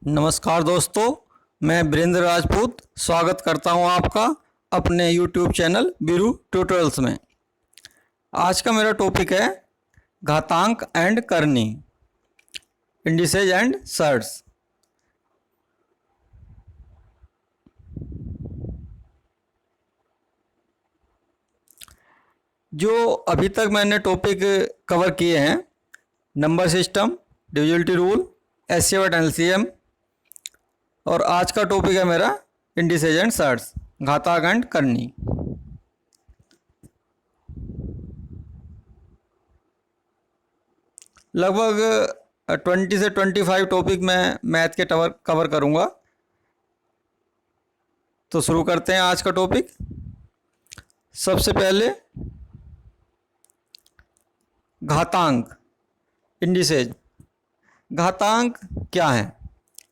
नमस्कार दोस्तों, मैं वीरेंद्र राजपूत स्वागत करता हूं आपका अपने YouTube चैनल बीरू ट्यूटोरियल्स में। आज का मेरा टॉपिक है घातांक एंड करनी, इंडिसेज एंड सर्ट्स। जो अभी तक मैंने टॉपिक कवर किए हैं, number system, divisibility rule, HCF and LCM, और आज का टॉपिक है मेरा इंडिसेज एंड सर्ट्स, घातांक एंड करनी। लगभग 20 से 25 टॉपिक मैं मैथ के कवर करूँगा। तो शुरू करते हैं आज का टॉपिक। सबसे पहले घातांक, इंडिसेज। घातांक क्या है?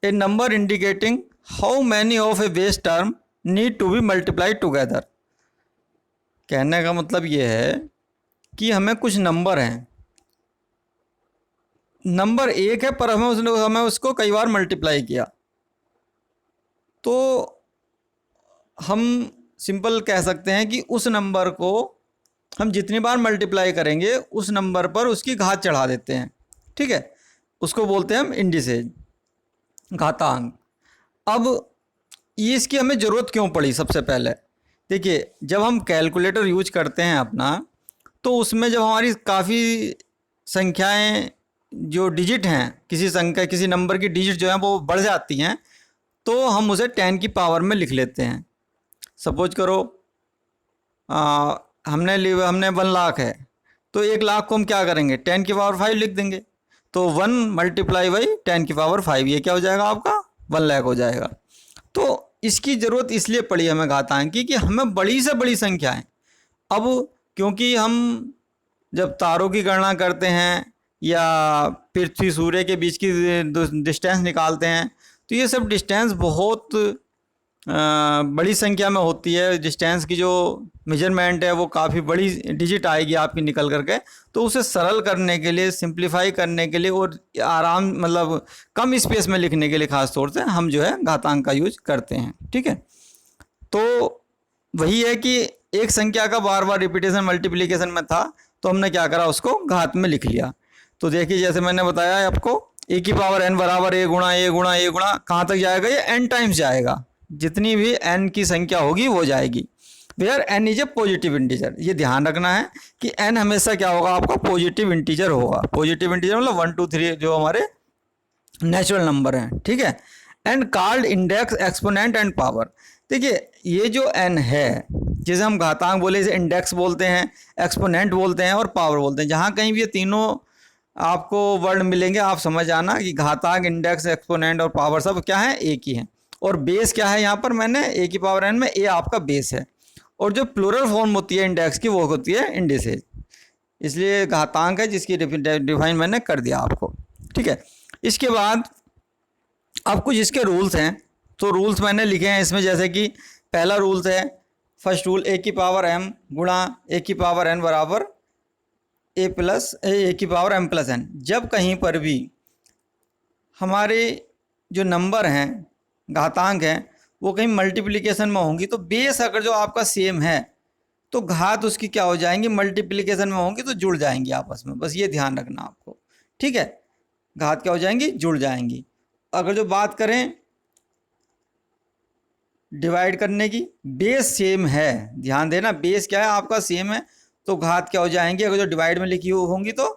A number indicating how many of a base term need to be multiplied together. कहने का मतलब ये है कि हमें कुछ नंबर हैं, नंबर एक है पर हमें उसको कई बार मल्टीप्लाई किया, तो हम सिंपल कह सकते हैं कि उस नंबर को हम जितनी बार मल्टीप्लाई करेंगे उस नंबर पर उसकी घात चढ़ा देते हैं। ठीक है, उसको बोलते हैं हम इंडिसेज, घातांक। अब ये इसकी हमें ज़रूरत क्यों पड़ी? सबसे पहले देखिए, जब हम कैलकुलेटर यूज करते हैं अपना, तो उसमें जब हमारी काफ़ी संख्याएं, जो डिजिट हैं, किसी संख्या, किसी नंबर की डिजिट जो है वो बढ़ जाती हैं, तो हम उसे 10 की पावर में लिख लेते हैं। सपोज करो हमने 1 लाख है, तो 1 लाख को हम क्या करेंगे? 10 की पावर 5 लिख देंगे। तो 1 मल्टीप्लाई बाई 10 की पावर 5, ये क्या हो जाएगा? आपका 1 लाख हो जाएगा। तो इसकी ज़रूरत इसलिए पड़ी हमें घातांक की कि हमें बड़ी से बड़ी संख्याएं, अब क्योंकि हम जब तारों की गणना करते हैं या पृथ्वी सूर्य के बीच की डिस्टेंस निकालते हैं, तो ये सब डिस्टेंस बहुत बड़ी संख्या में होती है। डिस्टेंस की जो मेजरमेंट है वो काफ़ी बड़ी डिजिट आएगी आपकी निकल करके। तो उसे सरल करने के लिए, सिंप्लीफाई करने के लिए और आराम मतलब कम स्पेस में लिखने के लिए ख़ास तौर से हम जो है घातांक का यूज करते हैं। ठीक है, तो वही है कि एक संख्या का बार बार रिपीटेशन मल्टीप्लिकेशन में था, तो हमने क्या करा? उसको घात में लिख लिया। तो देखिए, जैसे मैंने बताया है आपको, ए की पावर एन बराबर ए गुणा ए गुणा ए गुणा, कहाँ तक जाएगा? ये एन टाइम्स जाएगा। जितनी भी एन की संख्या होगी वो जाएगी। Where n is a positive integer. ये ध्यान रखना है कि एन हमेशा क्या होगा? आपका पॉजिटिव इंटीजर होगा। पॉजिटिव इंटीजर मतलब 1 2 3 जो हमारे नेचुरल नंबर हैं। ठीक है, and called index, exponent and power. देखिए, ये जो एन है, जिसे हम घातांक बोले, इसे इंडेक्स बोलते हैं, एक्सपोनेंट बोलते हैं और पावर बोलते हैं। जहाँ कहीं भी ये तीनों आपको वर्ड मिलेंगे, आप समझ आना कि घातांक, इंडेक्स, एक्सपोनेंट और पावर सब क्या है? एक ही है। और बेस क्या है? यहाँ पर मैंने ए की पावर एन में ए आपका बेस है, और जो प्लूरल फॉर्म होती है इंडेक्स की वो होती है इंडिसेज। इसलिए घातांक है, जिसकी डिफाइन मैंने कर दिया आपको। ठीक है, इसके बाद अब कुछ इसके रूल्स हैं, तो रूल्स मैंने लिखे हैं इसमें। जैसे कि पहला रूल्स है, फर्स्ट रूल, ए की पावर एम गुणा ए की पावर एन बराबर ए प्लस ए की पावर एम प्लस एन। जब कहीं पर भी हमारे जो नंबर हैं, घातांक हैं, वो कहीं मल्टीप्लिकेशन में होंगी, तो बेस अगर जो आपका सेम है तो घात उसकी क्या हो जाएंगी? मल्टीप्लिकेशन में होंगी तो जुड़ जाएंगी आपस में। बस ये ध्यान रखना आपको। ठीक है, घात क्या हो जाएंगी? जुड़ जाएंगी। अगर जो बात करें डिवाइड करने की, बेस सेम है, ध्यान देना, बेस क्या है आपका? सेम है, तो घात क्या हो जाएंगी? अगर जो डिवाइड में लिखी होंगी तो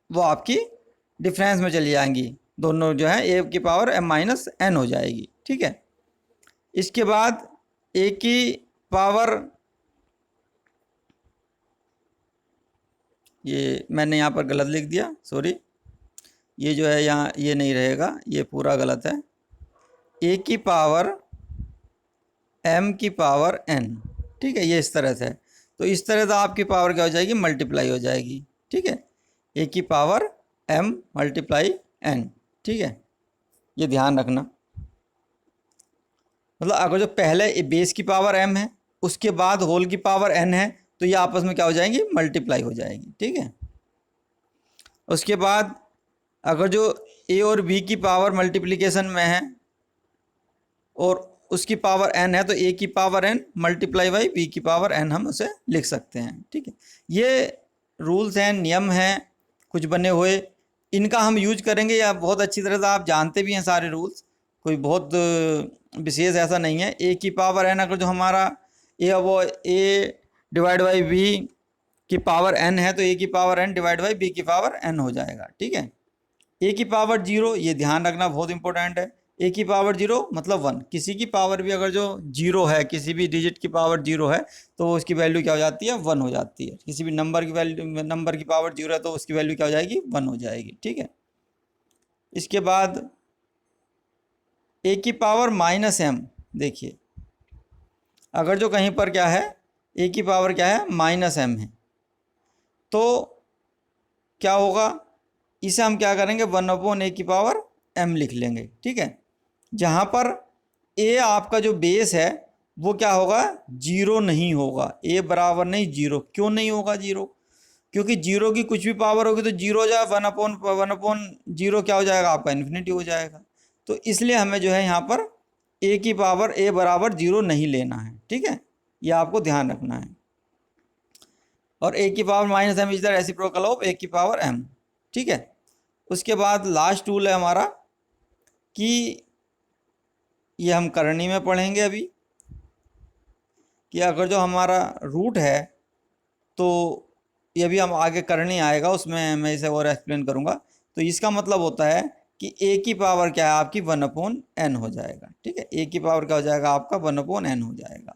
वो आपकी डिफरेंस में चली जाएंगी। दोनों जो है ए की पावर एम माइनस एन हो जाएगी। ठीक है, इसके बाद ए की पावर, ये मैंने यहाँ पर गलत लिख दिया, सॉरी, ये जो है यहाँ ये नहीं रहेगा, ये पूरा गलत है। ए की पावर एम की पावर एन। ठीक है, ये इस तरह से है। तो इस तरह से आपकी पावर क्या हो जाएगी? मल्टीप्लाई हो जाएगी। ठीक है, ए की पावर एम मल्टीप्लाई एन। ठीक है, ये ध्यान रखना। मतलब अगर जो पहले बेस की पावर एम है, उसके बाद होल की पावर एन है, तो ये आपस में क्या हो जाएंगी? मल्टीप्लाई हो जाएगी। ठीक है, उसके बाद अगर जो ए और बी की पावर मल्टीप्लिकेशन में है और उसकी पावर n है तो a की power n multiply by b की पावर n हम उसे लिख सकते हैं। ठीक है, ये रूल्स हैं, नियम हैं कुछ बने हुए, इनका हम यूज करेंगे। या बहुत अच्छी तरह से आप जानते भी हैं सारे रूल्स, कोई बहुत विशेष ऐसा नहीं है। a की पावर n अगर जो हमारा वो a डिवाइड बाई b की पावर n है तो a की power n divide by b की पावर n हो जाएगा। ठीक है, a की पावर 0, ये ध्यान रखना बहुत इंपॉर्टेंट है। a की पावर 0 मतलब 1, किसी की पावर भी अगर जो 0 है, किसी भी डिजिट की पावर 0 है तो उसकी वैल्यू क्या हो जाती है, 1 हो जाती है। किसी भी नंबर की वैल्यू, नंबर की पावर 0 है तो उसकी वैल्यू क्या हो जाएगी, 1 हो जाएगी। ठीक है, इसके बाद a की पावर -m, देखिए अगर जो कहीं पर क्या है, a की पावर क्या है, -m है, तो क्या होगा, इसे हम क्या करेंगे, 1/a की पावर m लिख लेंगे। ठीक है, जहाँ पर a आपका जो बेस है वो क्या होगा, 0 नहीं होगा, a बराबर नहीं 0। क्यों नहीं होगा 0, क्योंकि 0 की कुछ भी पावर होगी तो 0 हो जाए 1/0 क्या हो जाएगा आपका, इन्फिनिटी हो जाएगा। तो इसलिए हमें जो है यहाँ पर a की पावर a बराबर 0 नहीं लेना है। ठीक है, ये आपको ध्यान रखना है। और a की power -m is the reciprocal of a की पावर m। ठीक है, उसके बाद लास्ट टूल है हमारा कि ये हम करनी में पढ़ेंगे अभी, कि अगर जो हमारा रूट है तो ये भी हम आगे करनी आएगा, उसमें मैं इसे और एक्सप्लेन करूँगा। तो इसका मतलब होता है कि a की पावर क्या है आपकी, 1/n हो जाएगा। ठीक है, a की पावर क्या हो जाएगा आपका, 1/n हो जाएगा।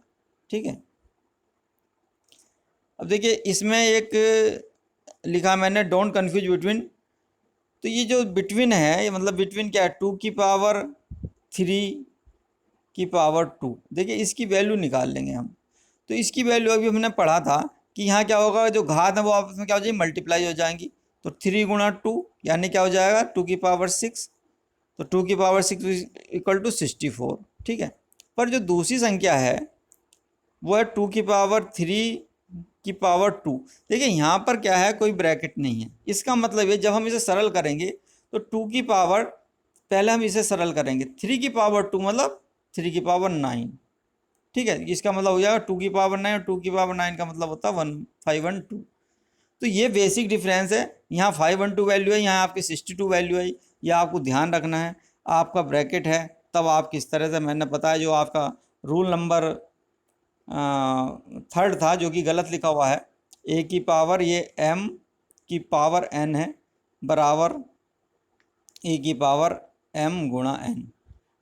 ठीक है, अब देखिए इसमें एक लिखा मैंने, डोंट कन्फ्यूज बिटवीन। तो ये जो बिटवीन है, ये मतलब बिटवीन क्या है, 2 की पावर 3 की पावर 2। देखिए इसकी वैल्यू निकाल लेंगे हम। तो इसकी वैल्यू अभी हमने पढ़ा था कि यहाँ क्या होगा, जो घात है वो आपस में क्या हो जाएगी, मल्टीप्लाई हो जाएंगी। तो 3 गुणा 2 यानी क्या हो जाएगा, 2 की पावर 6। तो 2 की पावर 6 इक्वल टू 64। ठीक है, पर जो दूसरी संख्या है वो है 2 की पावर 3 की पावर 2। देखिए यहाँ पर क्या है, कोई ब्रैकेट नहीं है। इसका मतलब है जब हम इसे सरल करेंगे तो 2 की पावर, पहले हम इसे सरल करेंगे, 3 की पावर 2 मतलब 3 की पावर 9। ठीक है, इसका मतलब हो जाएगा 2 की पावर 9 और 2 की पावर 9 का मतलब होता है 1512। तो ये बेसिक डिफरेंस है। यहाँ 512 वैल्यू है, यहाँ आपकी 62 वैल्यू है। यह आपको ध्यान रखना है। आपका ब्रैकेट है तब आप किस तरह से, मैंने बताया जो आपका रूल नंबर 3 था जो कि गलत लिखा हुआ है, a की पावर ये m की पावर n है बराबर a की पावर m गुणा n।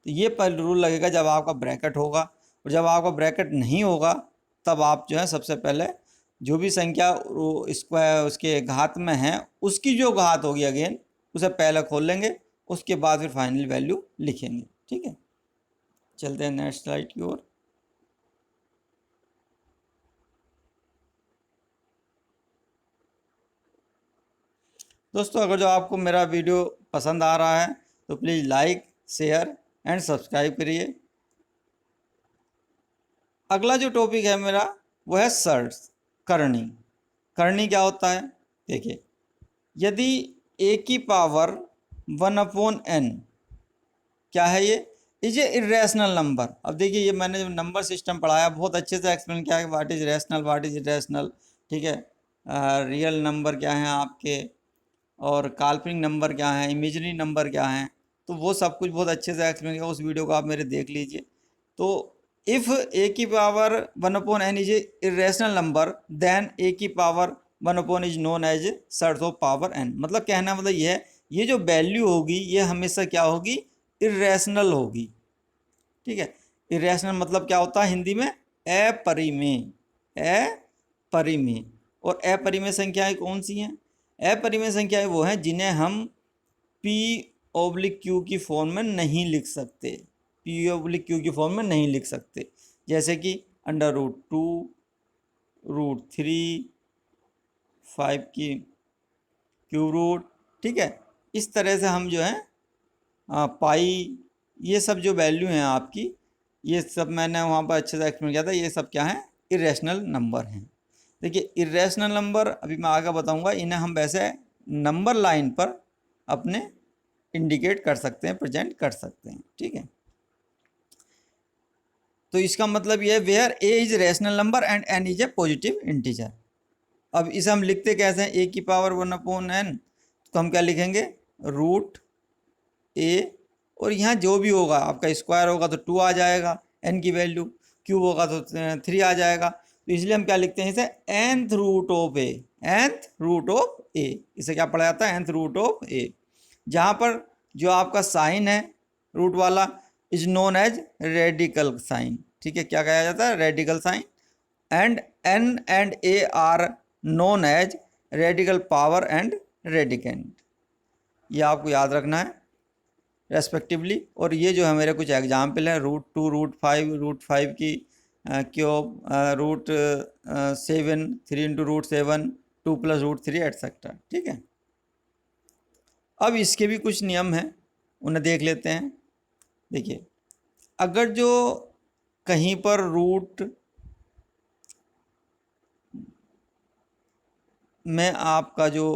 तो ये पहले रूल लगेगा जब आपका ब्रैकेट होगा, और जब आपका ब्रैकेट नहीं होगा तब आप जो है सबसे पहले जो भी संख्या स्क्वायर उसके घात में है उसकी जो घात होगी अगेन उसे पहले खोल लेंगे, उसके बाद फिर फाइनल वैल्यू लिखेंगे। ठीक है, चलते हैं नेक्स्ट स्लाइड की ओर। दोस्तों अगर जो आपको मेरा वीडियो पसंद आ रहा है तो please like, share and subscribe करिए। अगला जो टॉपिक है मेरा वो है सर्ट्स, करनी। करनी क्या होता है, देखिए यदि a की पावर 1/n क्या है, ये इज ए इरेशनल नंबर। अब देखिए ये मैंने जो नंबर सिस्टम पढ़ाया बहुत अच्छे से एक्सप्लेन किया है, what is rational, what is irrational. ठीक है, रियल नंबर क्या हैं आपके, और काल्पनिक नंबर क्या हैं, इमेजिनरी नंबर क्या हैं, तो वो सब कुछ बहुत अच्छे से एक्सप्लेन किया। उस वीडियो को आप मेरे देख लीजिए। तो इफ़ a की power 1/n is a irrational number then a की power 1/n is known as surds of power n। मतलब कहना मतलब ये है, ये जो वैल्यू होगी ये हमेशा क्या होगी, इरेशनल होगी। ठीक है, इरेशनल मतलब क्या होता है हिंदी में, अपरिमेय, अपरिमेय। और अपरिमेय संख्याएं कौन सी हैं, अपरिमेय संख्याएं वो हैं जिन्हें हम p/q की फॉर्म में नहीं लिख सकते, p/q की फॉर्म में नहीं लिख सकते। जैसे कि √2, √3, 5 की क्यूब रूट। ठीक है, इस तरह से हम जो है पाई, ये सब जो वैल्यू हैं आपकी, ये सब मैंने वहाँ पर अच्छे से एक्सप्लेन किया था, ये सब क्या हैं, इरेशनल नंबर हैं। देखिए इरेशनल नंबर अभी मैं आगे बताऊंगा, इन्हें हम वैसे नंबर लाइन पर अपने इंडिकेट कर सकते हैं, प्रेजेंट कर सकते हैं, ठीक है। तो इसका मतलब ये है where a is rational number and n is a positive integer. अब इसे हम लिखते कैसे हैं, ए की पावर 1/n, तो हम क्या लिखेंगे, रूट ए, और यहाँ जो भी होगा आपका स्क्वायर होगा तो 2 आ जाएगा, एन की वैल्यू, क्यूब होगा तो 3 आ जाएगा। तो इसलिए हम क्या लिखते हैं इसे, nth root of A, nth root of A, इसे क्या पढ़ा जाता है, nth रूट ऑफ ए, जहाँ पर जो आपका साइन है रूट वाला is known as radical sign, ठीक है, क्या कहा जाता है, radical sign, and n and a are known as radical power and radicand, ये आपको याद रखना है रेस्पेक्टिवली। और ये जो है मेरे कुछ एग्जाम्पल हैं, √2, √5, √5 की क्यूब, √7, 3 × √7, 2 + √3 एटसेट्रा, ठीक है। अब इसके भी कुछ नियम हैं, उन्हें देख लेते हैं। देखिए, अगर जो कहीं पर रूट में आपका जो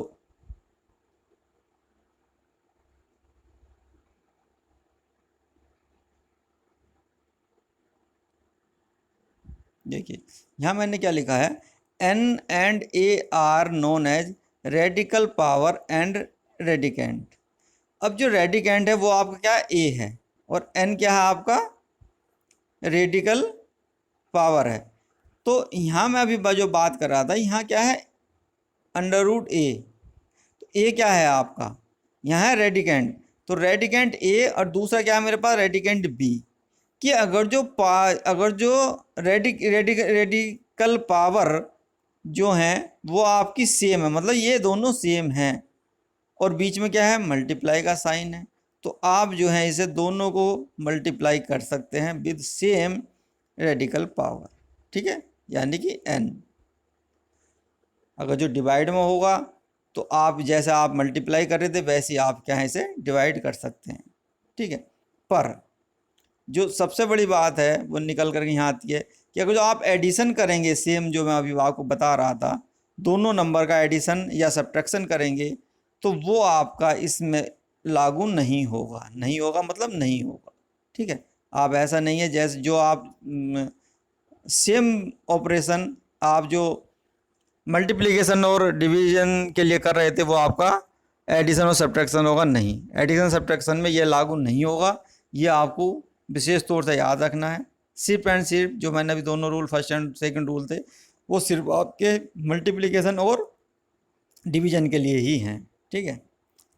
देखिए यहाँ मैंने क्या लिखा है, n and a are known as radical power and radicand. अब जो रेडिकेंट है वो आपका क्या है, a है, और n क्या है आपका, रेडिकल पावर है। तो यहाँ मैं अभी जो बात कर रहा था, यहाँ क्या है, √a, तो a क्या है आपका, यहाँ है रेडिकेंट, तो रेडिकेंट a, और दूसरा क्या है मेरे पास, रेडिकेंट b, कि अगर जो रेडिकल पावर जो है वो आपकी सेम है, मतलब ये दोनों सेम हैं, और बीच में क्या है, मल्टीप्लाई का साइन है, तो आप जो है इसे दोनों को मल्टीप्लाई कर सकते हैं विद सेम रेडिकल पावर, ठीक है, यानी कि n। अगर जो डिवाइड में होगा तो आप जैसे आप मल्टीप्लाई कर रहे थे वैसे ही आप क्या है इसे डिवाइड कर सकते हैं, ठीक है। पर जो सबसे बड़ी बात है वो निकल कर यहाँ आती है कि अगर जो आप एडिशन करेंगे, सेम जो मैं अभी आपको बता रहा था, दोनों नंबर का एडिशन या सब्ट्रैक्शन करेंगे, तो वो आपका इसमें लागू नहीं होगा, नहीं होगा मतलब नहीं होगा, ठीक है। आप ऐसा नहीं है जैसे जो आप सेम ऑपरेशन आप जो मल्टीप्लिकेशन और डिवीजन के लिए कर रहे थे वो आपका एडिशन और सब्ट्रैक्शन होगा, नहीं, एडिशन सब्ट्रैक्शन में ये लागू नहीं होगा, ये आपको विशेष तौर से याद रखना है। सिर्फ एंड सिर्फ जो मैंने अभी दोनों rule, first and second rule थे, वो सिर्फ आपके मल्टीप्लिकेशन और डिवीजन के लिए ही हैं, ठीक है।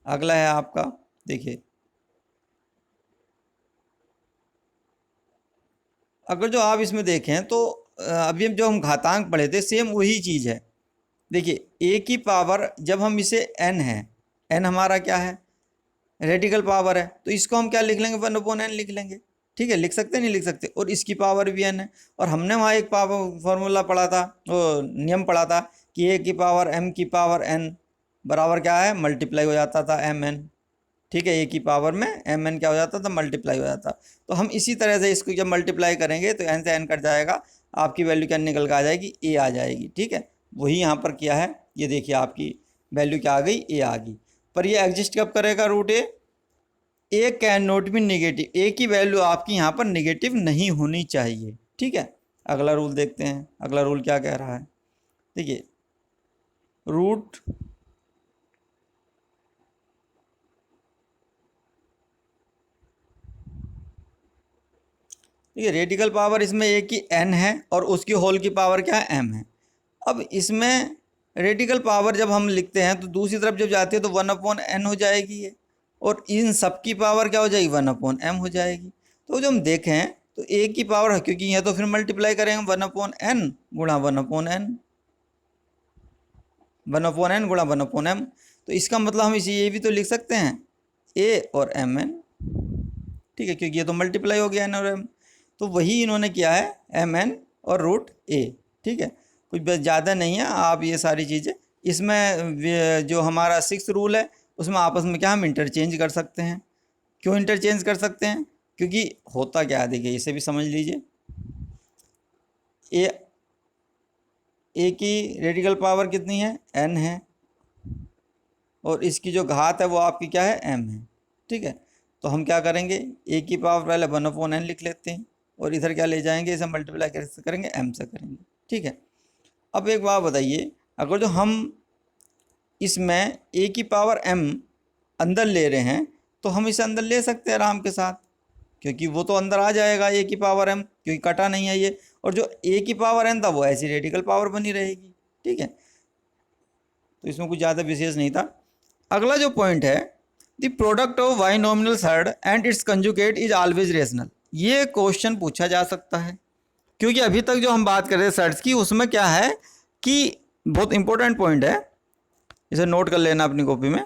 अगला है आपका, देखिए, अगर जो आप इसमें देखें तो अभी जो हम घातांक पढ़े थे सेम वही चीज़ है। देखिए, a की पावर जब हम इसे n है, n हमारा क्या है, रेडिकल पावर है, तो इसको हम क्या लिख लेंगे, 1/n लिख लेंगे, ठीक है, लिख सकते नहीं लिख सकते, और इसकी पावर भी n है। और हमने वहाँ एक पावर फॉर्मूला पढ़ा था, वो नियम पढ़ा था कि a की पावर m की पावर n बराबर क्या है, मल्टीप्लाई हो जाता था mn, ठीक है, a की पावर में mn क्या हो जाता था, मल्टीप्लाई हो जाता। तो हम इसी तरह से इसको जब मल्टीप्लाई करेंगे तो n से n कट जाएगा, आपकी वैल्यू क्या निकल कर आ जाएगी, a आ जाएगी, ठीक है। वही यहाँ पर किया है, ये देखिए आपकी वैल्यू क्या आ गई, a आ गई। पर ये एग्जिस्ट कब करेगा, √a can not be negative, a की वैल्यू आपकी यहाँ पर नेगेटिव नहीं होनी चाहिए, ठीक है। अगला रूल देखते हैं, अगला रूल क्या कह रहा है, देखिए, रूट देखिए, रेडिकल पावर इसमें a की n है और उसकी होल की पावर क्या है, m है। अब इसमें रेडिकल पावर जब हम लिखते हैं तो दूसरी तरफ जब जाती है तो 1/n हो जाएगी ये, और इन सब की पावर क्या हो जाएगी, 1/m हो जाएगी। तो जब हम देखें तो a की पावर है, क्योंकि यह तो फिर मल्टीप्लाई करेंगे 1/n गुणा 1/n, 1/n गुणा 1/m, तो इसका मतलब हम इसे ये भी तो लिख सकते हैं a और mn, ठीक है, क्योंकि ये तो मल्टीप्लाई हो गया n और m। तो वही इन्होंने किया है, mn और √a, ठीक है, कुछ ज़्यादा नहीं है। आप ये सारी चीज़ें इसमें जो हमारा 6th रूल है उसमें आपस में क्या हम इंटरचेंज कर सकते हैं। क्यों इंटरचेंज कर सकते हैं, क्योंकि होता क्या है, देखिए इसे भी समझ लीजिए, ए की रेडिकल पावर कितनी है, n है, और इसकी जो घात है वो आपकी क्या है, m है, ठीक है। तो हम क्या करेंगे, ए की पावर पहले 1/n लिख लेते हैं और इधर क्या ले जाएंगे, इसे मल्टीप्लाई कैसे करेंगे, m से करेंगे। ठीक है। अब एक बात बताइए, अगर जो हम इसमें ए की पावर m अंदर ले रहे हैं तो हम इसे अंदर ले सकते हैं आराम के साथ, क्योंकि वो तो अंदर आ जाएगा ए की पावर m, क्योंकि कटा नहीं है ये, और जो ए की पावर n था वो ऐसी रेडिकल पावर बनी रहेगी। ठीक है, तो इसमें कुछ ज़्यादा विशेष नहीं था। अगला जो पॉइंट है, the product of binomial surd and its conjugate is always rational. ये क्वेश्चन पूछा जा सकता है, क्योंकि अभी तक जो हम बात कर रहे हैं सर्ट्स की, उसमें क्या है कि बहुत इंपॉर्टेंट पॉइंट है, इसे नोट कर लेना अपनी कॉपी में,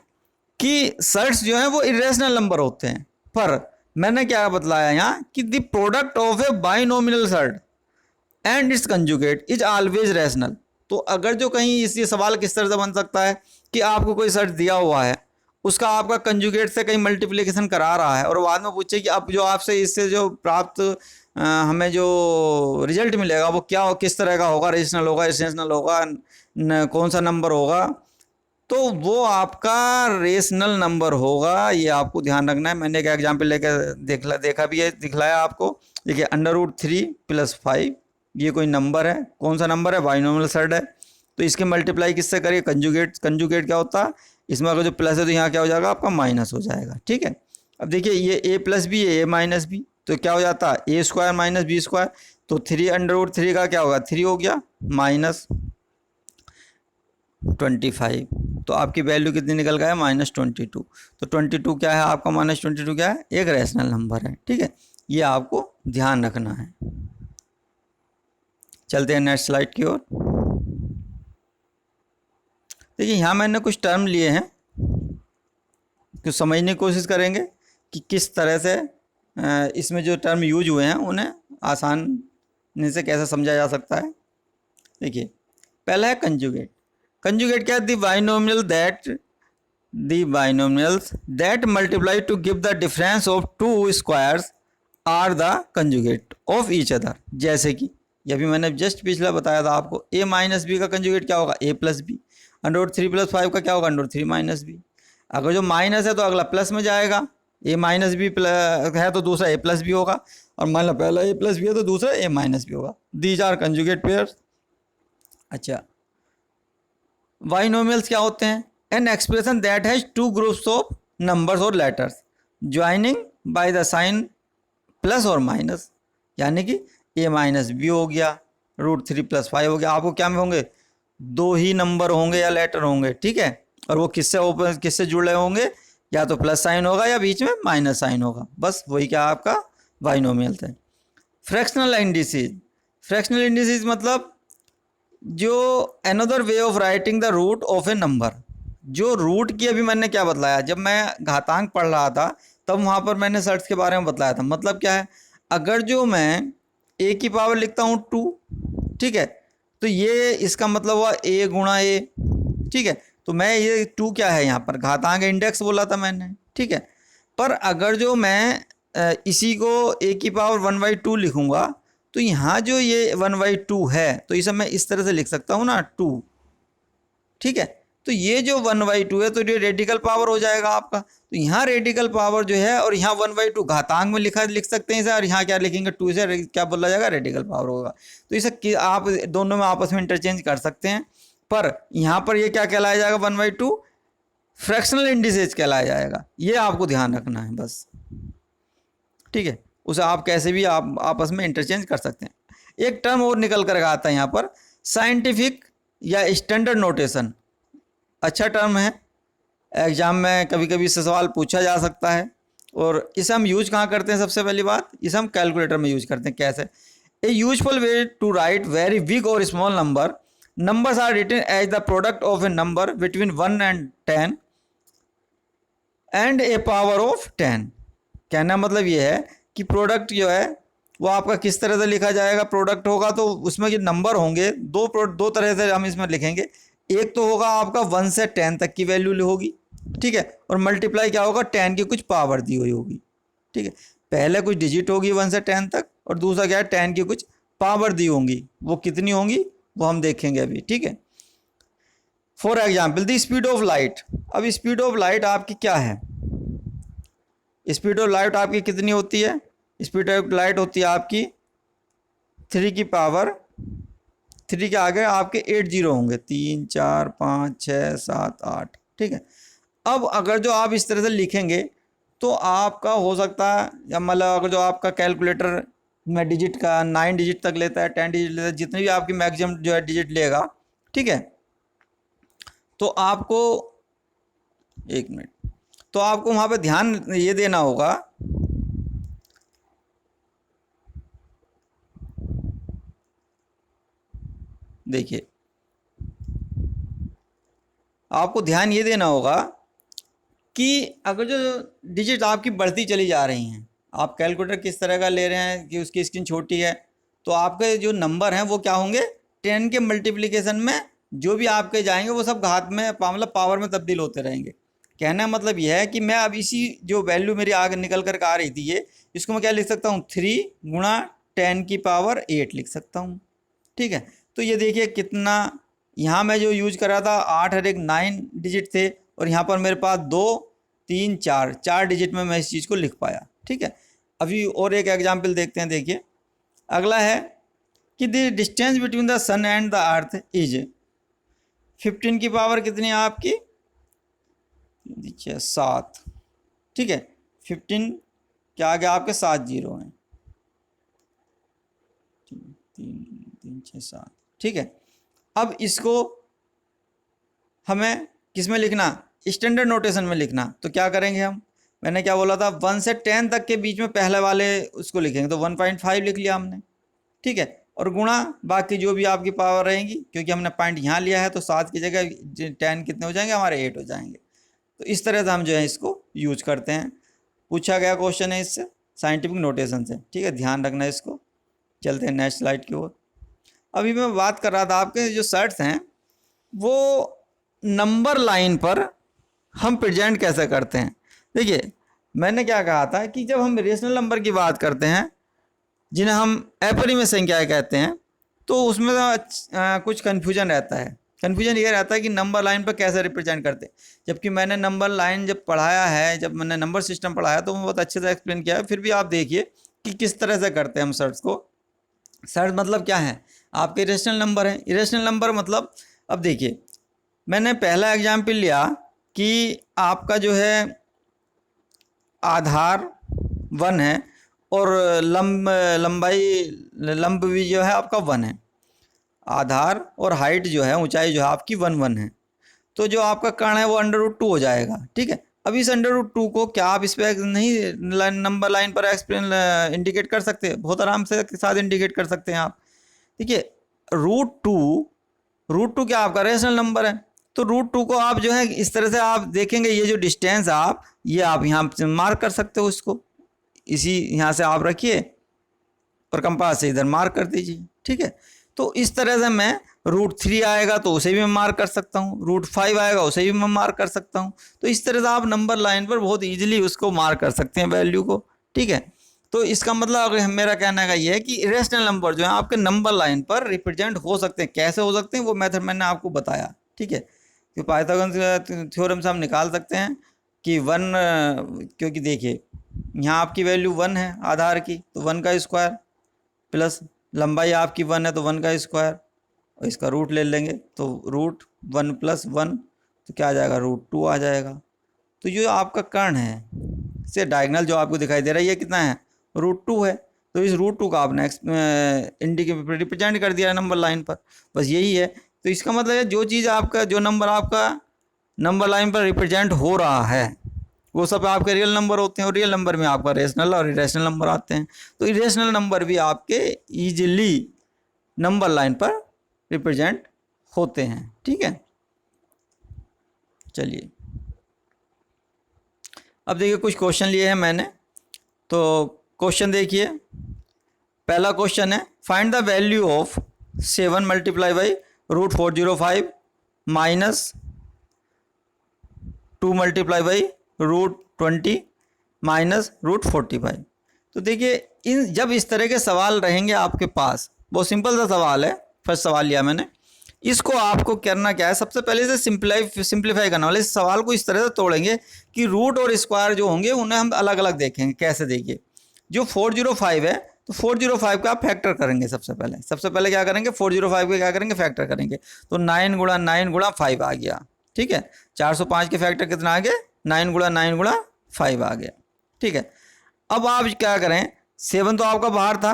कि सर्ट्स जो हैं वो इरेशनल नंबर होते हैं। पर मैंने क्या बतलाया यहाँ कि the product of a binomial surd and its conjugate is always rational. तो अगर जो कहीं इस ये सवाल किस तरह से बन सकता है कि आपको कोई सर्ट दिया हुआ है, उसका आपका कंजुगेट से कहीं मल्टीप्लिकेशन करा रहा है और बाद में पूछे कि अब जो आपसे इससे जो प्राप्त हमें जो रिजल्ट मिलेगा वो क्या हो, किस तरह का होगा, रेशनल होगा, इरेशनल होगा, कौन सा नंबर होगा, तो वो आपका रेशनल नंबर होगा। ये आपको ध्यान रखना है। मैंने एक एग्जाम्पल लेकर देखा भी है, दिखलाया आपको। देखिए √3 + 5 ये कोई नंबर है, कौन सा नंबर है, बाइनोमिनल सर्ट है, तो इसके मल्टीप्लाई किससे करिए, कंजुगेट। कंजुगेट क्या होता है, इसमें अगर जो प्लस है तो यहाँ क्या हो जाएगा, आपका माइनस हो जाएगा। ठीक है। अब देखिए ये a+ भी है, a- भी, तो क्या हो जाता है, a² - b², तो 3√3 का क्या होगा, 3 हो गया, -25, तो आपकी वैल्यू कितनी निकल गया है, -22। तो 22 क्या है आपका, -22 क्या है, एक रैशनल नंबर है। ठीक है, ये आपको ध्यान रखना है। चलते हैं नेक्स्ट स्लाइड की ओर। देखिए यहाँ मैंने कुछ टर्म लिए हैं, कुछ समझने की कोशिश करेंगे कि किस तरह से इसमें जो टर्म यूज हुए हैं उन्हें आसानी से कैसे समझा जा सकता है। देखिए पहला है कंजुगेट। कंजुगेट क्या है, the binomials that multiply to give the difference of two squares are the conjugate of each other. जैसे कि ये भी मैंने जस्ट पिछला बताया था आपको, a - b का कंजुगेट क्या होगा, a + b। √3 + 5 का क्या होगा, √3 - b। अगर जो माइनस है तो अगला प्लस में जाएगा, a - b है तो दूसरा a + b होगा, और मान लो पहला a + b है तो दूसरा a - b होगा। These are conjugate pairs. अच्छा, बाइनोमियल्स क्या होते हैं, an expression that has two groups of numbers और letters joining by the sign plus और माइनस, यानी कि a - b हो गया, √3 + 5 हो गया। आपको क्या में होंगे, दो ही नंबर होंगे या लेटर होंगे। ठीक है, और वो किससे जुड़े होंगे, या तो प्लस साइन होगा या बीच में माइनस साइन होगा, बस वही क्या आपका बाइनोमियल है। Fractional indices. फ्रैक्शनल इंडिसेस मतलब जो another way of writing the root of a number. जो रूट की अभी मैंने क्या बतलाया, जब मैं घातांक पढ़ रहा था तब वहाँ पर मैंने सर्ट्स के बारे में बतलाया था। मतलब क्या है, अगर जो मैं a की पावर लिखता हूँ 2, ठीक है, तो ये इसका मतलब हुआ a × a। ठीक है, तो मैं ये 2 क्या है यहाँ पर, घातांक इंडेक्स बोला था मैंने। ठीक है, पर अगर जो मैं इसी को a की पावर 1/2 लिखूँगा तो यहाँ जो ये 1/2 है तो इसे मैं इस तरह से लिख सकता हूँ ना, 2। ठीक है, तो ये जो 1/2 है तो ये रेडिकल पावर हो जाएगा आपका। तो यहाँ रेडिकल पावर जो है, और यहाँ 1/2 घातांक में लिख सकते हैं इसे, और यहाँ क्या लिखेंगे, 2 से क्या बोला जाएगा, रेडिकल पावर होगा। तो इसे आप दोनों में आपस में इंटरचेंज कर सकते हैं, पर यहाँ पर ये क्या कहलाया जाएगा, 1/2 फ्रैक्शनल इंडिसेज कहलाया जाएगा। ये आपको ध्यान रखना है बस। ठीक है, उसे आप कैसे भी आप आपस में इंटरचेंज कर सकते हैं। एक टर्म और निकल कर आता है यहाँ पर, साइंटिफिक या स्टैंडर्ड नोटेशन। अच्छा टर्म है, एग्जाम में कभी कभी इससे सवाल पूछा जा सकता है, और इसे हम यूज कहाँ करते हैं, सबसे पहली बात इसे हम कैलकुलेटर में यूज करते हैं। कैसे, a useful way to write very big और small numbers are written as the product of a number between 1 and 10 and a power of 10। कहना मतलब ये है कि प्रोडक्ट जो है वो आपका किस तरह से लिखा जाएगा, प्रोडक्ट होगा तो उसमें जो नंबर होंगे दो तरह से हम इसमें लिखेंगे। एक तो होगा आपका 1 से 10 तक की वैल्यू होगी, ठीक है, और मल्टीप्लाई क्या होगा, 10 की कुछ पावर दी हुई होगी। ठीक है, पहले कुछ डिजिट होगी 1 से 10 तक, और दूसरा क्या है, 10 की कुछ पावर दी होंगी। वो कितनी होंगी वो हम देखेंगे अभी। ठीक है, for example the speed of light. अब स्पीड ऑफ लाइट आपकी क्या है, स्पीड ऑफ लाइट आपकी कितनी होती है? स्पीड ऑफ लाइट होती है आपकी 3 की पावर 3 के आगे आपके 8 जीरो होंगे, 3 4 5 6 7 8, ठीक है। अब अगर जो आप इस तरह से लिखेंगे तो आपका हो सकता है, या मतलब अगर जो आपका कैलकुलेटर में डिजिट का 9 डिजिट तक लेता है, 10 डिजिट लेता है, जितनी भी आपकी मैक्सिमम जो है डिजिट लेगा, ठीक है, तो आपको 1 मिनट, तो आपको वहाँ पे ध्यान ये देना होगा, देखिए आपको ध्यान ये देना होगा कि अगर जो डिजिट आपकी बढ़ती चली जा रही हैं, आप कैलकुलेटर किस तरह का ले रहे हैं कि उसकी स्क्रीन छोटी है, तो आपके जो नंबर हैं वो क्या होंगे, 10 के मल्टीप्लिकेशन में जो भी आपके जाएंगे वो सब घात में मतलब पावर में तब्दील होते रहेंगे। कहने का मतलब यह है कि मैं अब इसी जो वैल्यू मेरी आगे निकल कर आ रही थी ये, इसको मैं क्या लिख सकता हूँ, 3 गुणा 10 की पावर 8 लिख सकता हूँ, ठीक है। तो ये देखिए कितना, यहाँ मैं जो यूज कर रहा था 8 और 1 9 डिजिट थे, और यहाँ पर मेरे पास 2 3 4 डिजिट में मैं इस चीज़ को लिख पाया, ठीक है। अभी और एक एग्जाम्पल देखते हैं, देखिए अगला है कि the distance between the sun and the earth is 15 की पावर कितनी है आपकी, 7, ठीक है। 15 के आगे आपके 7 जीरो हैं, 3 3 6 7, ठीक है। अब इसको हमें किस में लिखना, स्टैंडर्ड नोटेशन में लिखना, तो क्या करेंगे हम, मैंने क्या बोला था 1 से 10 तक के बीच में पहले वाले उसको लिखेंगे, तो 1.5 लिख लिया हमने, ठीक है, और गुणा बाकी जो भी आपकी पावर रहेंगी, क्योंकि हमने पॉइंट यहाँ लिया है तो 7 की जगह 10 कितने हो जाएंगे हमारे, 8 हो जाएंगे। तो इस तरह से हम जो है इसको यूज करते हैं। पूछा गया क्वेश्चन है इससे साइंटिफिक नोटेशन से, ठीक है, ध्यान रखना इसको। चलते हैं नेक्स्ट स्लाइड की ओर। अभी मैं बात कर रहा था आपके जो सर्ट्स हैं वो नंबर लाइन पर हम प्रेजेंट कैसे करते हैं। देखिए मैंने क्या कहा था कि जब हम रेशनल नंबर की बात करते हैं जिन्हें हम अपरिमेय संख्याएं कहते हैं, तो उसमें कुछ कन्फ्यूजन रहता है। कन्फ्यूजन ये रहता है कि नंबर लाइन पर कैसे रिप्रेजेंट करते हैं, जबकि मैंने नंबर लाइन जब पढ़ाया है, जब मैंने नंबर सिस्टम पढ़ाया तो मैं बहुत अच्छे से एक्सप्लेन किया है। फिर भी आप देखिए कि किस तरह से करते हैं हम सर्ट्स को। सर्ट मतलब क्या है, आपके इरेशनल नंबर है। इरेशनल नंबर मतलब, अब देखिए मैंने पहला एग्जाम्पल लिया कि आपका जो है आधार 1 है और लंब भी जो है आपका 1 है। आधार और हाइट जो है, ऊंचाई जो है आपकी 1 1 है। तो जो आपका कर्ण है वो √2 हो जाएगा, ठीक है। अब इस √2 को क्या आप इस पर नहीं नंबर लाइन पर एक्सप्लेन इंडिकेट कर सकते हैं, बहुत आराम से के साथ इंडिकेट कर सकते हैं आप। देखिए √2 क्या आपका रेशनल नंबर है, तो √2 को आप जो है इस तरह से आप देखेंगे, ये जो डिस्टेंस आप ये आप यहाँ मार्क कर सकते हो, इसको इसी यहाँ से आप रखिए और कंपास से इधर मार्क कर दीजिए, ठीक है। तो इस तरह से मैं √3 आएगा तो उसे भी मैं मार्क कर सकता हूँ, √5 आएगा उसे भी मैं मार्क कर सकता हूँ। तो इस तरह से आप नंबर लाइन पर बहुत ईजिली उसको मार्क कर सकते हैं वैल्यू को, ठीक है। तो इसका मतलब मेरा कहने का ये है कि इरेशनल नंबर जो है आपके नंबर लाइन पर रिप्रेजेंट हो सकते हैं। कैसे हो सकते हैं वो मेथड मैंने आपको बताया, ठीक है। तो पाइथागोरस थ्योरम से हम निकाल सकते हैं कि 1, क्योंकि देखिए यहाँ आपकी वैल्यू 1 है आधार की, तो 1 का स्क्वायर प्लस लंबाई आपकी 1 है तो 1 का स्क्वायर, और इसका रूट ले लेंगे तो √1 + 1 तो क्या आ जाएगा, √2 आ जाएगा। तो जो आपका कर्ण है से डायगोनल जो आपको दिखाई दे रहा है ये कितना है, √2 है। तो इस √2 का आपने इंडिकेट रिप्रेजेंट कर दिया नंबर लाइन पर, बस यही है। तो इसका मतलब है जो चीज़ आपका, जो नंबर आपका नंबर लाइन पर रिप्रेजेंट हो रहा है वो सब आपके रियल नंबर होते हैं, और रियल नंबर में आपका रेशनल और इरेशनल नंबर आते हैं। तो इरेशनल नंबर भी आपके ईजिली नंबर लाइन पर रिप्रेजेंट होते हैं, ठीक है। चलिए अब देखिए कुछ क्वेश्चन लिए हैं मैंने, तो क्वेश्चन देखिए। पहला क्वेश्चन है फाइंड द वैल्यू ऑफ 7 × √405 -2 × √20 -√45। तो देखिए जब इस तरह के सवाल रहेंगे आपके पास, बहुत सिंपल सा सवाल है। फर्स्ट सवाल लिया मैंने इसको आपको करना क्या है, सबसे पहले से सिंप्लीफाई करना वाले इस सवाल को इस तरह से तोड़ेंगे कि रूट और स्क्वायर जो होंगे उन्हें हम अलग अलग देखेंगे। कैसे? देखिए, जो 405 है तो 405 का आप फैक्टर करेंगे। सबसे पहले क्या करेंगे, 405 के क्या करेंगे, फैक्टर करेंगे। तो 9 गुणा 9 गुणा 5 आ गया। ठीक है, 405 के फैक्टर कितना आ गया, 9 गुणा 9 गुणा 5 आ गया। ठीक है, अब आप क्या करें, 7 तो आपका बाहर था।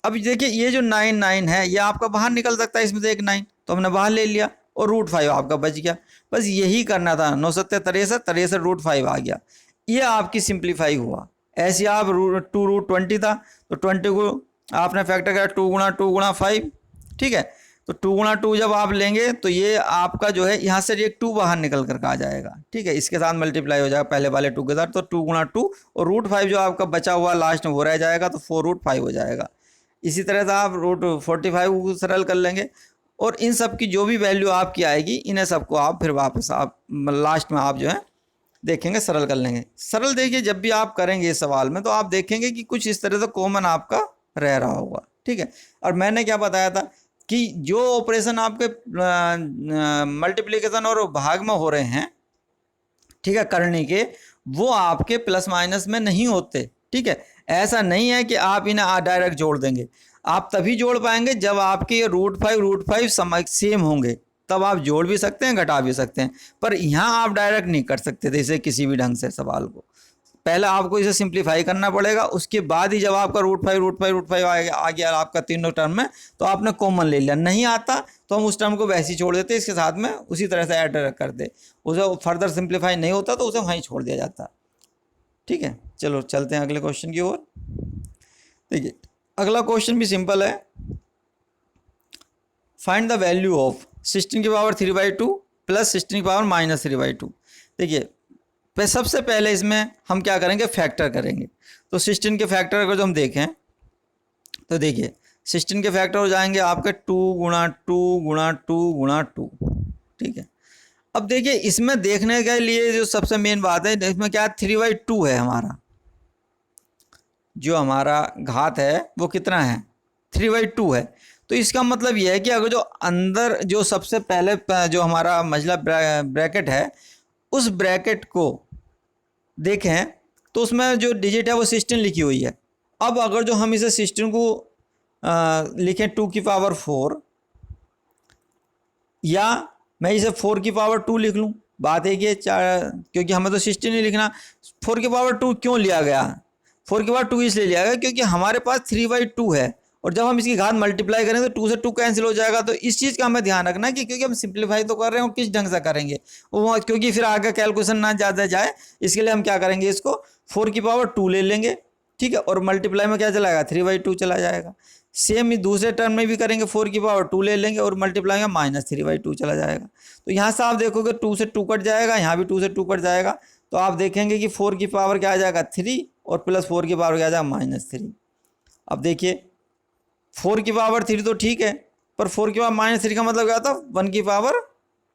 अब देखिए ये जो 9 है ये आपका बाहर निकल सकता है, इसमें से एक 9 तो हमने बाहर ले लिया और √5 आपका बच गया। बस यही करना था। 9 7 63 √5 आ गया। ये आपकी सिंप्लीफाई हुआ। ऐसे आप 2√20 था तो 20 को आपने फैक्टर किया 2 गुणा 2 गुणा 5। ठीक है, तो 2 गुणा 2 जब आप लेंगे तो ये आपका जो है यहाँ से एक 2 बाहर निकल कर आ जाएगा। ठीक है, इसके साथ मल्टीप्लाई हो जाएगा पहले वाले 2 के साथ, तो 2 गुणा 2 और √5 जो आपका बचा हुआ लास्ट में वो रह जाएगा, तो 4√5 हो जाएगा। इसी तरह से आप √45 को सरल कर लेंगे और इन सब की जो भी वैल्यू आपकी आएगी इन्हें सबको आप फिर वापस आप लास्ट में आप जो है देखेंगे सरल कर लेंगे। सरल देखिए जब भी आप करेंगे इस सवाल में तो आप देखेंगे कि कुछ इस तरह से कॉमन आपका रह रहा होगा। ठीक है, और मैंने क्या बताया था कि जो ऑपरेशन आपके मल्टीप्लिकेशन और भाग में हो रहे हैं, ठीक है, करने के, वो आपके प्लस माइनस में नहीं होते। ठीक है, ऐसा नहीं है कि आप इन्हें डायरेक्ट जोड़ देंगे। आप तभी जोड़ पाएंगे जब आपके ये √5 सेम होंगे, तब आप जोड़ भी सकते हैं घटा भी सकते हैं। पर यहाँ आप डायरेक्ट नहीं कर सकते थे इसे किसी भी ढंग से सवाल को। पहले आपको इसे सिंप्लीफाई करना पड़ेगा, उसके बाद ही जब आपका √5 आ गया आपका तीनों टर्म में तो आपने कॉमन ले लिया। नहीं आता तो हम उस टर्म को वैसे ही छोड़ देते, इसके साथ में उसी तरह से ऐड कर दे, उसे फर्दर सिंप्लीफाई नहीं होता तो उसे वहीं छोड़ दिया जाता। ठीक है, चलो चलते हैं अगले क्वेश्चन की ओर। देखिए अगला क्वेश्चन भी सिंपल है। Find the value of 16⁻³ plus 16⁻³ देखिए सबसे पहले इसमें हम क्या करेंगे, फैक्टर करेंगे। तो 16 के फैक्टर अगर जो हम देखें तो देखिए 16 के फैक्टर हो जाएंगे आपके 2 गुणा 2 गुणा 2 गुणा 2। ठीक है, अब देखिए इसमें देखने के लिए जो सबसे मेन बात है, इसमें क्या 3/2 है हमारा, जो हमारा घात है वो कितना है 3/2 है। तो इसका मतलब यह है कि अगर जो अंदर जो सबसे पहले जो हमारा मझला ब्रैकेट है उस ब्रैकेट को देखें तो उसमें जो डिजिट है वो 16 लिखी हुई है। अब अगर जो हम इसे 16 को लिखें 2⁴ या मैं इसे 4⁴ लिख लूँ, बात है कि क्योंकि हमें तो 16 ही लिखना। 4⁴ क्यों लिया गया, 4⁴ इसलिए लिया गया क्योंकि हमारे पास 3/2 है और जब हम इसकी घात मल्टीप्लाई करेंगे तो 2 से 2 कैंसिल हो जाएगा। तो इस चीज़ का हमें ध्यान रखना है कि क्योंकि हम सिंप्लीफाई तो कर रहे हैं और किस ढंग से करेंगे वो, क्योंकि फिर आगे कैलकुलेशन ना ज़्यादा जाए, इसके लिए हम क्या करेंगे, इसको 4⁴ ले लेंगे। ठीक है, और मल्टीप्लाई में क्या चलाएगा 3/2 चला जाएगा। सेम ही दूसरे टर्म में भी करेंगे, 4⁴ ले लेंगे और मल्टीप्लाई में -3/2 चला जाएगा। तो यहाँ से आप देखोगे 2 से 2 कट जाएगा, यहाँ भी 2 से 2 कट जाएगा। तो आप देखेंगे कि 4 क्या आ जाएगा 3 और प्लस 4 क्या आ जाएगा -3। अब देखिए 4⁵ तो ठीक है, पर 4⁻³ का मतलब क्या था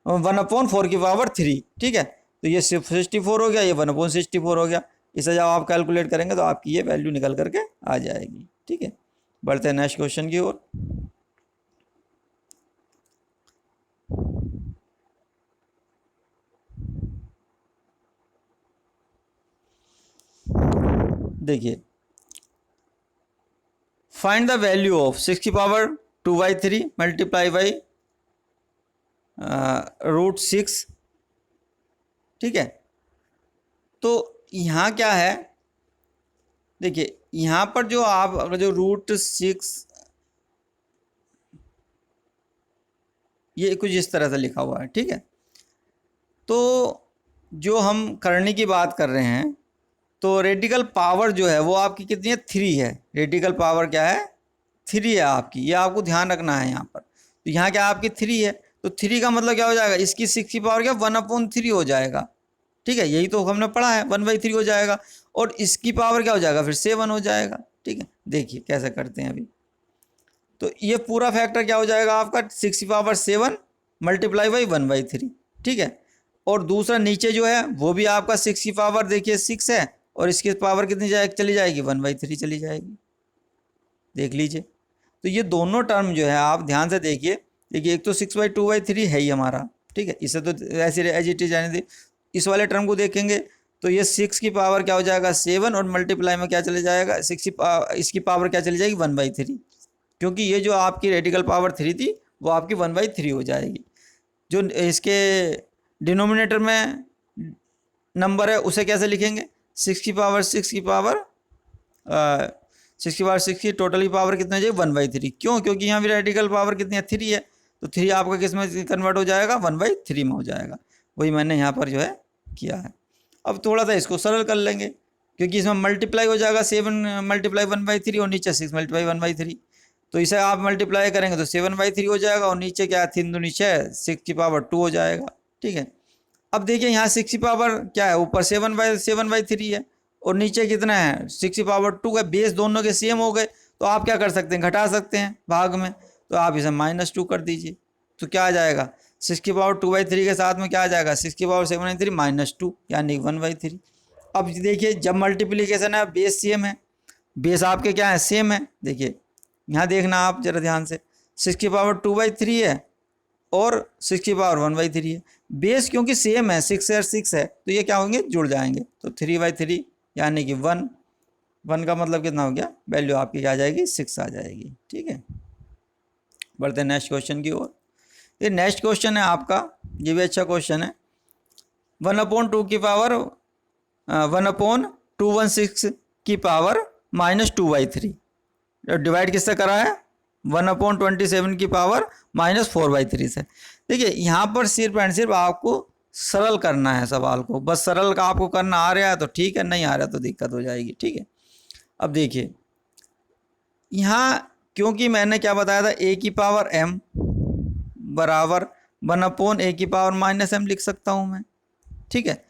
1/4⁵3। ठीक है, तो ये 64 हो गया, ये 1/64 हो गया। इसे जब आप कैलकुलेट करेंगे तो आपकी ये वैल्यू निकल करके आ जाएगी। ठीक है, बढ़ते हैं नेक्स्ट क्वेश्चन की ओर। देखिए find the value of 6⁻2/3 multiply by √6। ठीक है, तो यहाँ क्या है, देखिए यहाँ पर जो आप अगर जो √6 ये कुछ इस तरह से लिखा हुआ है। ठीक है, तो जो हम करने की बात कर रहे हैं तो रेडिकल पावर जो है वो आपकी कितनी है 3 है। रेडिकल पावर क्या है 3 है आपकी, ये आपको ध्यान रखना है यहाँ पर। तो यहाँ क्या आपकी 3 है, तो 3 का मतलब क्या हो जाएगा, इसकी 6 की पावर क्या 1/3 हो जाएगा। ठीक है, यही तो हमने पढ़ा है 1/3 हो जाएगा और इसकी पावर क्या हो जाएगा फिर 7 हो जाएगा। ठीक है, देखिए कैसे करते हैं अभी। तो ये पूरा फैक्टर क्या हो जाएगा आपका 6⁻7 मल्टीप्लाई बाई 1/3। ठीक है, और दूसरा नीचे जो है वो भी आपका 6 की पावर देखिए 6 है और इसकी पावर कितनी चली जाएगी 1/3 चली जाएगी। देख लीजिए, तो ये दोनों टर्म जो है आप ध्यान से देखिए, देखिए एक तो 6/2/3 है ही हमारा, ठीक है, इसे तो ऐसे एज इट इज जाने दे। इस वाले टर्म को देखेंगे तो ये 6 की पावर क्या हो जाएगा 7, और मल्टीप्लाई में क्या चले जाएगा 6 की इसकी पावर क्या चली जाएगी 1/3, क्योंकि ये जो आपकी रेडिकल पावर 3 थी वो आपकी 1/3 हो जाएगी। जो इसके डिनोमिनेटर में नंबर है उसे कैसे लिखेंगे 6 की पावर 6 की पावर 6 की पावर 6 की टोटल की पावर कितना है 1/3। क्यों? क्योंकि यहाँ भी रेडिकल पावर कितनी है 3 है, तो 3 आपका किस में कन्वर्ट हो जाएगा 1/3 में हो जाएगा। वही मैंने यहाँ पर जो है किया है। अब थोड़ा सा इसको सरल कर लेंगे, क्योंकि इसमें मल्टीप्लाई हो जाएगा 7 मल्टीप्लाई 1/3 और नीचे 6 मल्टीप्लाई 1/3, तो इसे आप मल्टीप्लाई करेंगे तो 7/3 हो जाएगा, और नीचे क्या है 3 दूनी 6 6 की पावर 2 हो जाएगा, ठीक है। अब देखिए यहाँ 6 की पावर क्या है ऊपर 7/3 है और नीचे कितना है 6 की पावर 2 है, बेस दोनों के सेम हो गए, तो आप क्या कर सकते हैं घटा सकते हैं भाग में, तो आप इसे -2 कर दीजिए, तो क्या आ जाएगा 6 की पावर 2/3 के साथ में क्या आ जाएगा 6 की पावर 7/3 -2 यानी 1/3। अब देखिए जब मल्टीप्लीकेशन है बेस सेम है, बेस आपके क्या है सेम है। देखिए यहाँ देखना आप जरा ध्यान से 6 की पावर 2/3 है और 6 की पावर 1/3 है, बेस क्योंकि सेम है 6 और 6 है तो ये क्या होंगे जुड़ जाएंगे, तो 3/3 यानी कि 1 का मतलब कितना हो गया वैल्यू आपकी क्या आ जाएगी 6 आ जाएगी, ठीक है। बढ़ते हैं नेक्स्ट क्वेश्चन की ओर। ये नेक्स्ट क्वेश्चन है आपका, ये भी अच्छा क्वेश्चन है। 1/2 की पावर 1/216 की पावर -2/3 डिवाइड किससे करा है 1/27 की पावर -4/3 से। देखिए यहाँ पर सिर्फ एंड सिर्फ आपको सरल करना है सवाल को, बस सरल का आपको करना आ रहा है तो ठीक है, नहीं आ रहा तो दिक्कत हो जाएगी, ठीक है। अब देखिए यहाँ क्योंकि मैंने क्या बताया था a की पावर m बराबर 1/a की पावर -m लिख सकता हूँ मैं, ठीक है।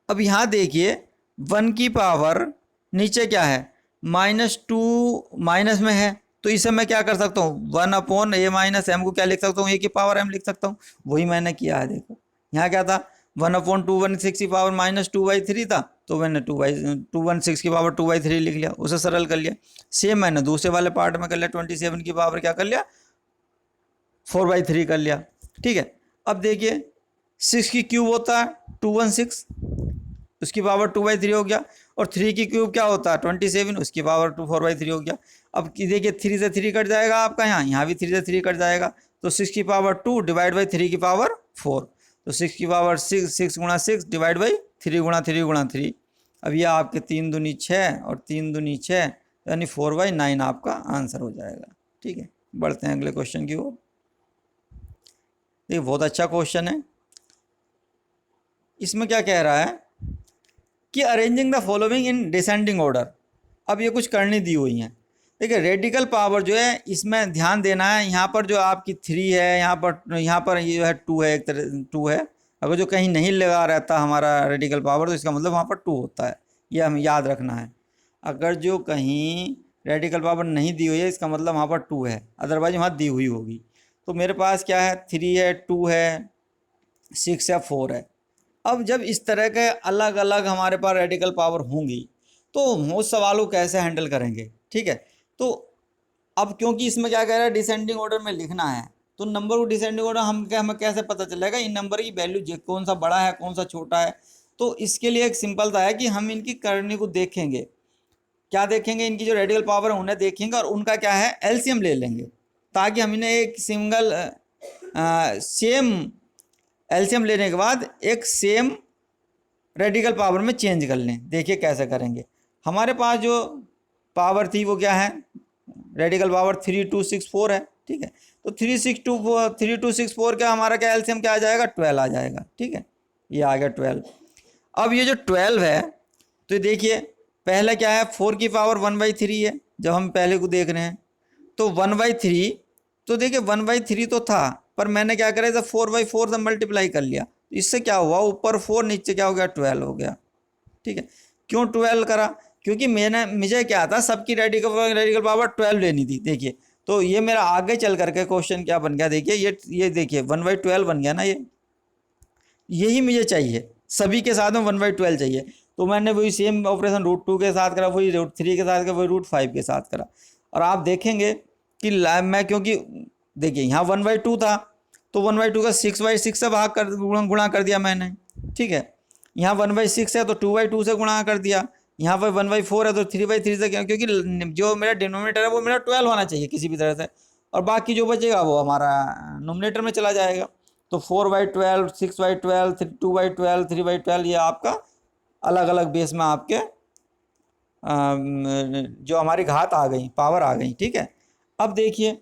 अब यहाँ देखिए 1 की पावर नीचे क्या है -2 माइनस में है, तो इसे मैं क्या कर सकता हूँ 1/a-m को क्या लिख सकता हूँ a की पावर m लिख सकता हूँ, वही मैंने किया है। देखो यहाँ क्या था 1/216 की पावर -2/3 था, तो मैंने 2/216 की पावर 2/3 लिख लिया, उसे सरल कर लिया। सेम मैंने दूसरे वाले पार्ट में कर लिया 27 की पावर क्या कर लिया 4/3 कर लिया, ठीक है। अब देखिए 6 की क्यूब होता है 216, उसकी पावर 2/3 हो गया, और 3 की क्यूब क्या होता है 27, उसकी पावर 4/3 हो गया। अब देखिए 3 से 3 कट जाएगा आपका, यहाँ भी 3 से 3 कट जाएगा, तो 6 की पावर 2 डिवाइड बाई 3 की पावर 4, तो 6 की पावर 6 गुणा 6 डिवाइड बाई 3 गुणा 3 गुणा 3। अब ये आपके 3 दूनी 6 और 3 दूनी 6 यानी 4/9 आपका आंसर हो जाएगा, ठीक है। बढ़ते हैं अगले क्वेश्चन की ओर। ये बहुत अच्छा क्वेश्चन है। इसमें क्या कह रहा है कि arranging the following in descending order. अब ये कुछ करनी दी हुई हैं। देखिए रेडिकल पावर जो है इसमें ध्यान देना है, यहाँ पर जो आपकी 3 है, यहाँ पर ये जो है 2 है, एक तरह 2 है। अगर जो कहीं नहीं लगा रहता हमारा रेडिकल पावर तो इसका मतलब वहाँ पर 2 होता है, ये हमें याद रखना है। अगर जो कहीं रेडिकल पावर नहीं दी हुई है इसका मतलब वहाँ पर 2 है, अदरवाइज वहाँ दी हुई होगी। तो मेरे पास क्या है 3 है 2 है 6 है 4 है। अब जब इस तरह के अलग अलग हमारे पास रेडिकल पावर होंगी तो हम उस सवाल को कैसे हैंडल करेंगे, ठीक है। तो अब क्योंकि इसमें क्या कह रहा है डिसेंडिंग ऑर्डर में लिखना है, तो नंबर को डिसेंडिंग ऑर्डर हमें कैसे पता चलेगा इन नंबर की वैल्यू कौन सा बड़ा है कौन सा छोटा है। तो इसके लिए एक सिंपल सा है कि हम इनकी करनी को देखेंगे, क्या देखेंगे इनकी जो रेडिकल पावर है उन्हें देखेंगे और उनका क्या है एलसीएम ले लेंगे, ताकि हम इन्हें एक सिंगल सेम एलसीएम लेने के बाद एक सेम रेडिकल पावर में चेंज कर लें। देखिए कैसे करेंगे। हमारे पास जो पावर थी वो क्या है रेडिकल पावर 3264 है, ठीक है। तो 3264 का हमारा क्या एलसीएम क्या आ जाएगा 12 आ जाएगा, ठीक है, ये आ गया 12। अब ये जो 12 है तो देखिए पहले क्या है 4 की पावर 1/3 है, जब हम पहले को देख रहे हैं तो 1/3, तो देखिए 1/3 तो था पर मैंने क्या करा इसे 4/4 से मल्टीप्लाई कर लिया, तो इससे क्या हुआ ऊपर 4 नीचे क्या हो गया 12 हो गया, ठीक है। क्यों 12 करा क्योंकि मुझे क्या था सबकी रेडिकल पावर 12 लेनी थी। देखिए तो ये मेरा आगे चल करके क्वेश्चन क्या बन गया, देखिए ये देखिए 1/12 बन गया ना, यही मुझे चाहिए, सभी के साथ में 1/12 चाहिए। तो मैंने वही सेम ऑपरेशन √2 के साथ करा, वही √3 के साथ करा, वही √5 के साथ करा। और आप देखेंगे कि मैं क्योंकि देखिए यहाँ 1/2 था तो 1/2 का 6/6 से भाग कर गुणा कर दिया मैंने, ठीक है। यहाँ 1/6 है तो 2/2 से गुणा कर दिया। यहाँ पर 1/4 है तो 3/3 से, क्योंकि जो मेरा डिनोमिनेटर है वो मेरा 12 होना चाहिए किसी भी तरह से, और बाकी जो बचेगा वो हमारा नोमिनेटर में चला जाएगा। तो 4/12, 6/12, 2/12, 3/12 ये आपका अलग अलग बेस में आपके जो हमारी घात आ गई, पावर आ गई, ठीक है। अब देखिए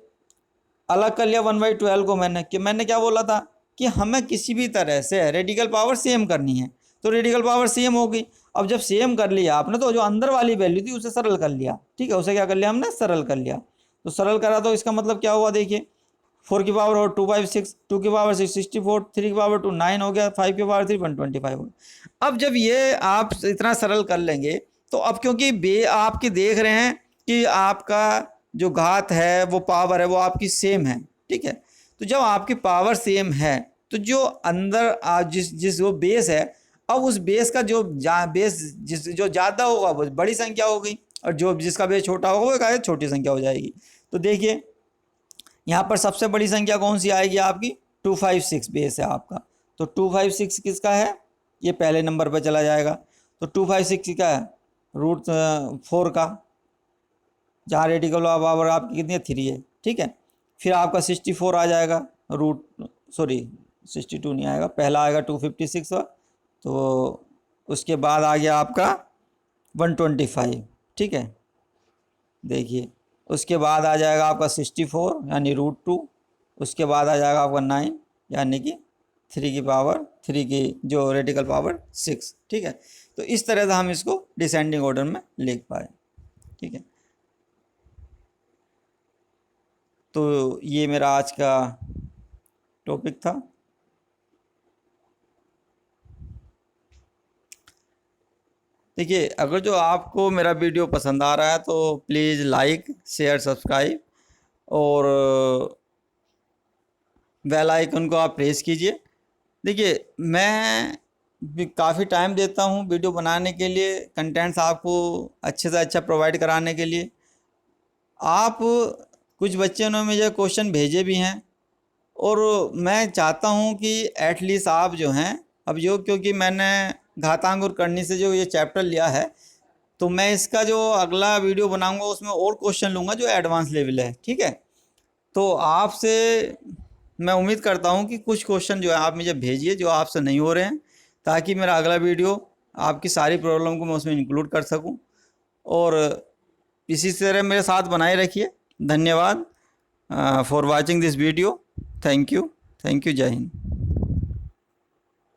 अलग कर लिया 1/12 को मैंने, कि मैंने क्या बोला था कि हमें किसी भी तरह से रेडिकल पावर सेम करनी है, तो रेडिकल पावर सेम होगी। अब जब सेम कर लिया आपने तो जो अंदर वाली वैल्यू थी उसे सरल कर लिया, ठीक है, उसे क्या कर लिया हमने, सरल कर लिया। तो सरल करा तो इसका मतलब क्या हुआ, देखिए 4 की पावर और 2/6, 2 की पावर 6 64, 3 की पावर 2 9 हो गया, 5 की पावर 3 125 हो गया। अब जब ये आप इतना सरल कर लेंगे तो अब क्योंकि आपके देख रहे हैं कि आपका जो घात है वो पावर है वो आपकी सेम है, ठीक है। तो जब आपकी पावर सेम है तो जो अंदर जिस वो बेस है, अब उस बेस का जो जो ज़्यादा होगा वो बड़ी संख्या होगी, और जो जिसका बेस छोटा होगा वो क्या है, छोटी संख्या हो जाएगी। तो देखिए यहाँ पर सबसे बड़ी संख्या कौन सी आएगी आपकी, 256 बेस है आपका। तो 256 किसका है, ये पहले नंबर पर चला जाएगा। तो 256 का है √4 का, जहाँ रेडिकल पावर आपकी कितनी है, 3 है, ठीक है। फिर आपका 64 आ जाएगा, 62 नहीं आएगा, पहला आएगा 256 का, तो उसके बाद आ गया आपका 125, ठीक है। देखिए उसके बाद आ जाएगा आपका 64 यानी √2, उसके बाद आ जाएगा आपका 9 यानी कि 3 की पावर 3 की जो रेडिकल पावर 6, ठीक है। तो इस तरह से हम इसको डिसेंडिंग ऑर्डर में लिख पाए, ठीक है। तो ये मेरा आज का टॉपिक था। देखिए अगर जो आपको मेरा वीडियो पसंद आ रहा है तो प्लीज़ लाइक शेयर सब्सक्राइब और बेल आइकन को आप प्रेस कीजिए। देखिए मैं भी काफ़ी टाइम देता हूँ वीडियो बनाने के लिए, कंटेंट्स आपको अच्छे से अच्छा प्रोवाइड कराने के लिए। आप कुछ बच्चों ने मुझे क्वेश्चन भेजे भी हैं और मैं चाहता हूँ कि एटलीस्ट आप जो हैं अब जो, क्योंकि मैंने घातांक और करनी से जो ये चैप्टर लिया है, तो मैं इसका जो अगला वीडियो बनाऊंगा उसमें और क्वेश्चन लूँगा जो एडवांस लेवल है, ठीक है। तो आपसे मैं उम्मीद करता हूँ कि कुछ क्वेश्चन जो है आप मुझे भेजिए जो आपसे नहीं हो रहे हैं, ताकि मेरा अगला वीडियो आपकी सारी प्रॉब्लम को मैं उसमें इंक्लूड कर सकूँ। और इसी तरह मेरे साथ बनाए रखिए। धन्यवाद for watching this video. Thank you, जय हिंद।